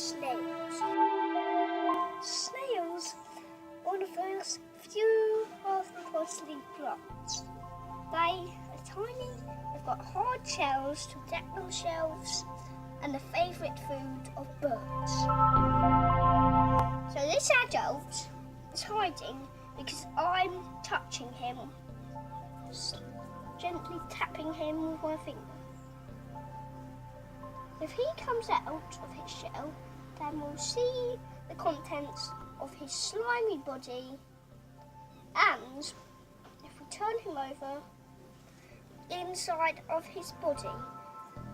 snails. Snails are one of those few arthropods plants. They are tiny, they've got hard shells to protect themselves, and the favourite food of birds. So this adult is hiding because I'm touching him, gently tapping him with my finger. If he comes out of his shell, then we'll see the contents of his slimy body, and if we turn him over, inside of his body,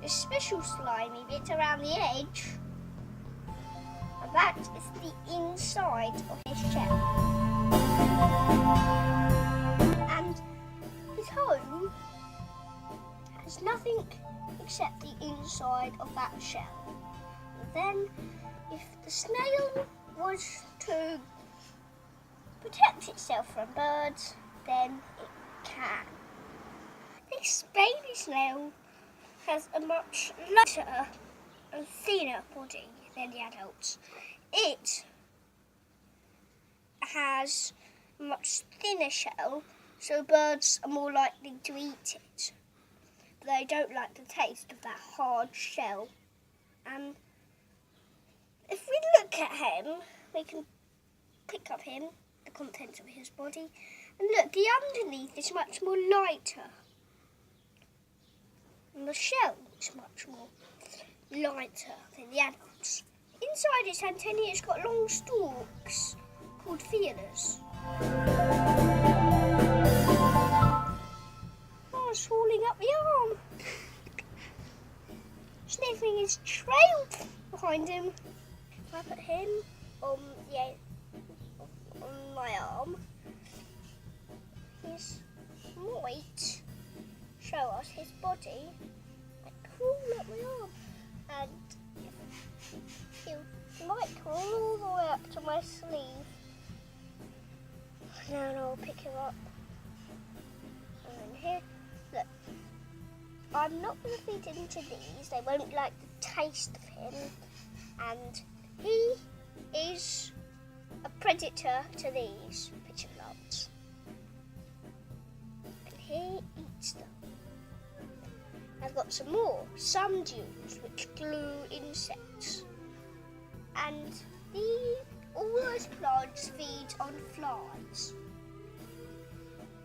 a special slimy bit around the edge, and that is the inside of his shell. And his home has nothing except the inside of that shell. And then, if the snail was to protect itself from birds, then it can. This baby snail has a much lighter and thinner body than the adults. It has a much thinner shell, so birds are more likely to eat it. But they don't like the taste of that hard shell. And if we look at him, we can pick up the contents of his body, and look, the underneath is much more lighter. And the shell is much more lighter than the adults. Inside its antennae it's got long stalks called feelers. Oh, it's falling up the arm. Sniffing his trail behind him. If I put him on my arm, his might show us his body, like crawl up my arm, and he might crawl all the way up to my sleeve. Now I'll pick him up. And then here, look, I'm not going to feed him to these, they won't like the taste of him, and he is a predator to these pigeon nuts. And he eats them. I've got some more sundews which glue insects, and all those plants feed on flies.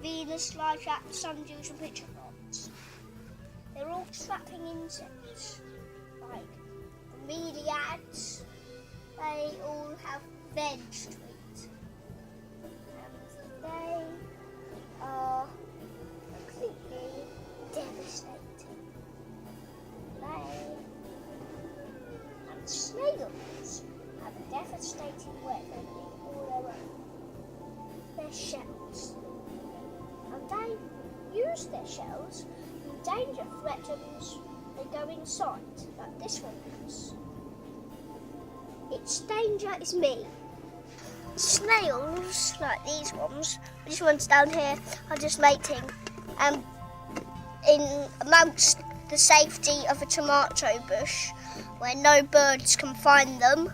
Venus, flytrap, sundews and pigeon nuts. They're all trapping insects, like bromeliads. They all have veg to eat, and they are completely devastating. And snails have a devastating weapon all their own. Their shells. And they use their shells when danger threatens. They go inside, like this one does. Its danger is me. Snails, like these ones down here, are just mating in amongst the safety of a tomato bush where no birds can find them.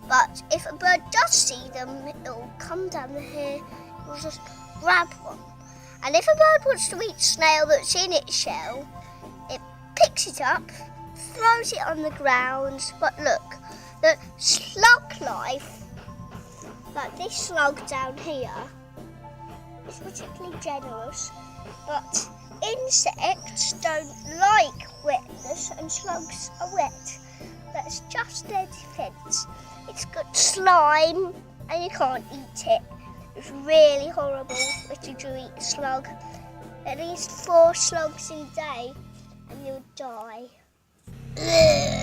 But if a bird does see them, it'll come down here, it'll just grab one. And if a bird wants to eat a snail that's in its shell, it picks it up, throws it on the ground. But look, the slug life, like this slug down here, is particularly generous, but insects don't like wetness, and slugs are wet. That's just their defence. It's got slime and you can't eat it. It's really horrible if you do eat a slug. At least 4 slugs in a day and you'll die. Ugh.